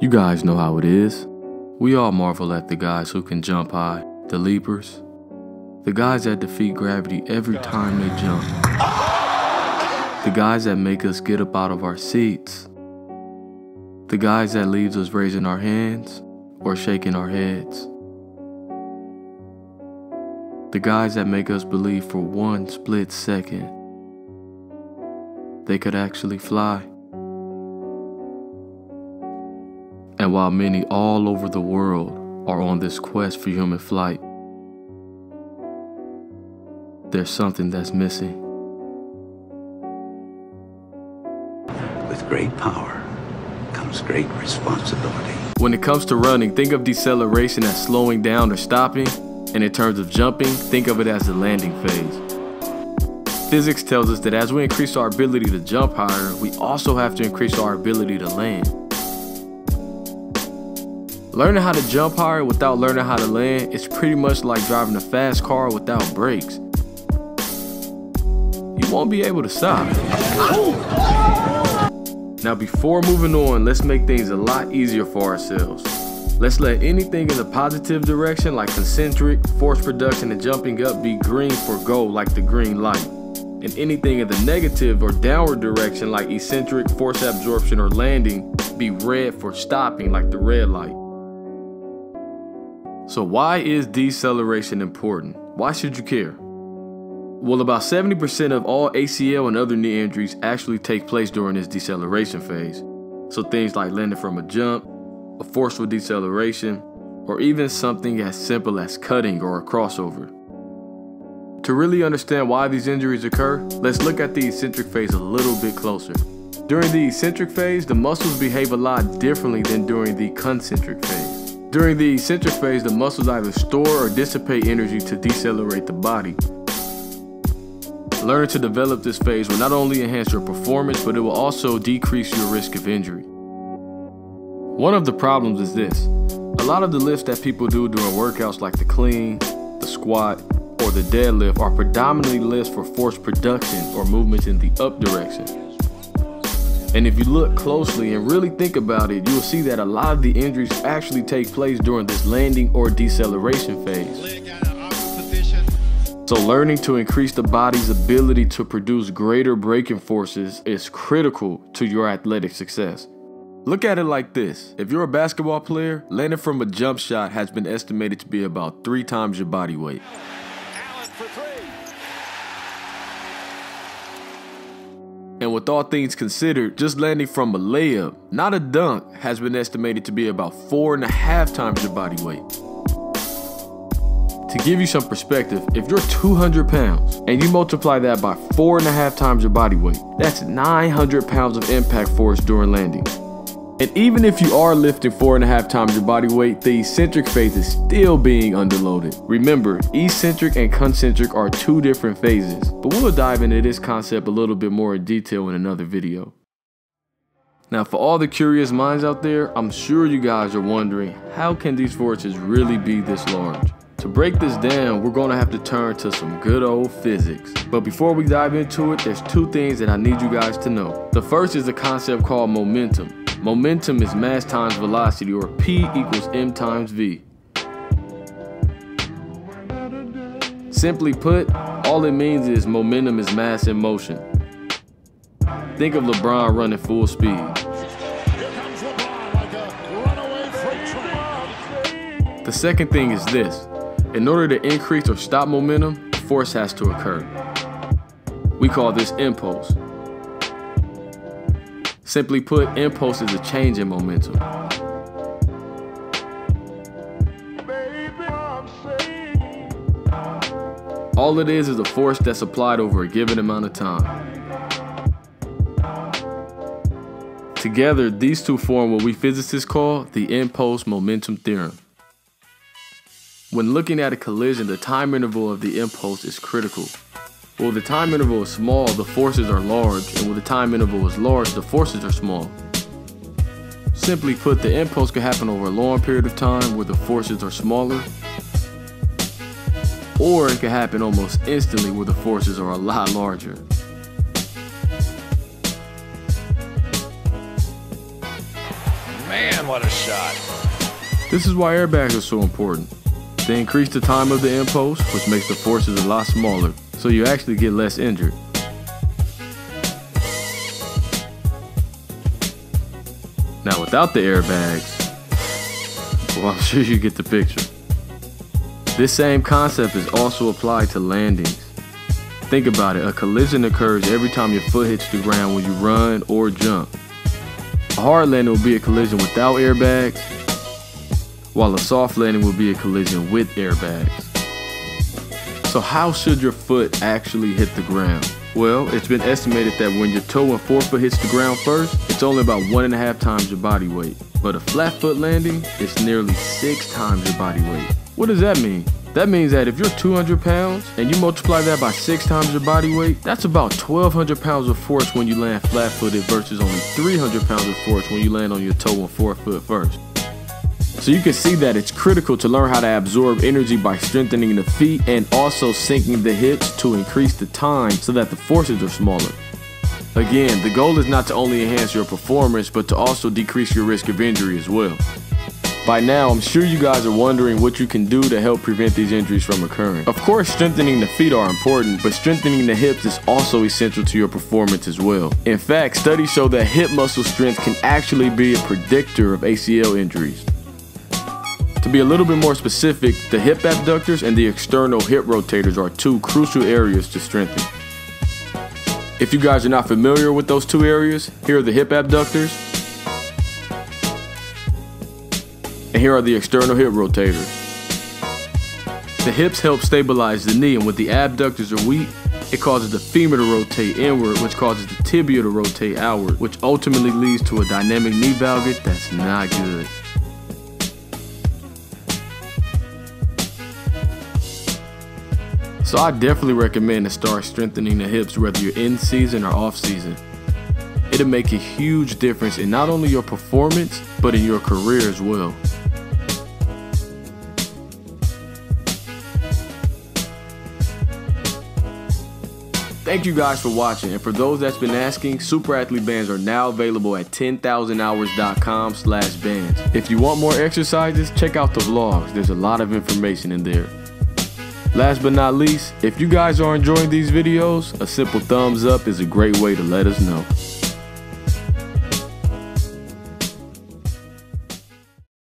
You guys know how it is. We all marvel at the guys who can jump high, the leapers. The guys that defeat gravity every time they jump. The guys that make us get up out of our seats. The guys that leaves us raising our hands or shaking our heads. The guys that make us believe for one split second they could actually fly. And while many all over the world are on this quest for human flight, there's something that's missing. With great power comes great responsibility. When it comes to running, think of deceleration as slowing down or stopping, and in terms of jumping, think of it as the landing phase. Physics tells us that as we increase our ability to jump higher, we also have to increase our ability to land. Learning how to jump higher without learning how to land is pretty much like driving a fast car without brakes. You won't be able to stop. Now before moving on, let's make things a lot easier for ourselves. Let's let anything in the positive direction like concentric, force production, and jumping up be green for go like the green light. And anything in the negative or downward direction like eccentric, force absorption, or landing be red for stopping like the red light. So why is deceleration important? Why should you care? Well, about 70% of all ACL and other knee injuries actually take place during this deceleration phase. So things like landing from a jump, a forceful deceleration, or even something as simple as cutting or a crossover. To really understand why these injuries occur, let's look at the eccentric phase a little bit closer. During the eccentric phase, the muscles behave a lot differently than during the concentric phase. During the eccentric phase, the muscles either store or dissipate energy to decelerate the body. Learning to develop this phase will not only enhance your performance, but it will also decrease your risk of injury. One of the problems is this. A lot of the lifts that people do during workouts like the clean, the squat, or the deadlift are predominantly lifts for force production or movements in the up direction. And if you look closely and really think about it, you'll see that a lot of the injuries actually take place during this landing or deceleration phase. So learning to increase the body's ability to produce greater braking forces is critical to your athletic success. Look at it like this. If you're a basketball player, landing from a jump shot has been estimated to be about 3 times your body weight. And with all things considered, just landing from a layup, not a dunk, has been estimated to be about 4.5 times your body weight. To give you some perspective, if you're 200 pounds and you multiply that by 4.5 times your body weight, that's 900 pounds of impact force during landing. And even if you are lifting 4.5 times your body weight, the eccentric phase is still being underloaded. Remember, eccentric and concentric are 2 different phases, but we'll dive into this concept a little bit more in detail in another video. Now, for all the curious minds out there, I'm sure you guys are wondering, how can these forces really be this large? To break this down, we're going to have to turn to some good old physics. But before we dive into it, there's 2 things that I need you guys to know. The first is a concept called momentum. Momentum is mass times velocity, or P equals M times V. Simply put, all it means is momentum is mass in motion. Think of LeBron running full speed. The second thing is this. In order to increase or stop momentum, force has to occur. We call this impulse. Simply put, impulse is a change in momentum. All it is a force that's applied over a given amount of time. Together, these 2 form what we physicists call the impulse-momentum theorem. When looking at a collision, the time interval of the impulse is critical. When the time interval is small, the forces are large, and when the time interval is large, the forces are small. Simply put, the impulse can happen over a long period of time where the forces are smaller, or it can happen almost instantly where the forces are a lot larger. Man, what a shot. This is why airbags are so important. They increase the time of the impulse, which makes the forces a lot smaller, so you actually get less injured. Now without the airbags, well, I'm sure you get the picture. This same concept is also applied to landings. Think about it, a collision occurs every time your foot hits the ground when you run or jump. A hard landing will be a collision without airbags, while a soft landing will be a collision with airbags. So how should your foot actually hit the ground? Well, it's been estimated that when your toe and forefoot hits the ground first, it's only about 1.5 times your body weight. But a flat foot landing is nearly 6 times your body weight. What does that mean? That means that if you're 200 pounds and you multiply that by 6 times your body weight, that's about 1,200 pounds of force when you land flat-footed versus only 300 pounds of force when you land on your toe and forefoot first. So you can see that it's critical to learn how to absorb energy by strengthening the feet and also sinking the hips to increase the time so that the forces are smaller. Again, the goal is not to only enhance your performance, but to also decrease your risk of injury as well. By now, I'm sure you guys are wondering what you can do to help prevent these injuries from occurring. Of course, strengthening the feet are important, but strengthening the hips is also essential to your performance as well. In fact, studies show that hip muscle strength can actually be a predictor of ACL injuries. To be a little bit more specific, the hip abductors and the external hip rotators are 2 crucial areas to strengthen. If you guys are not familiar with those 2 areas, here are the hip abductors, and here are the external hip rotators. The hips help stabilize the knee, and when the abductors are weak, it causes the femur to rotate inward, which causes the tibia to rotate outward, which ultimately leads to a dynamic knee valgus that's not good. So I definitely recommend to start strengthening the hips whether you're in season or off season. It'll make a huge difference in not only your performance, but in your career as well. Thank you guys for watching, and for those that's been asking, Super Athlete Bands are now available at 10,000hours.com/bands. If you want more exercises, check out the vlogs. There's a lot of information in there. Last but not least, if you guys are enjoying these videos, a simple thumbs up is a great way to let us know.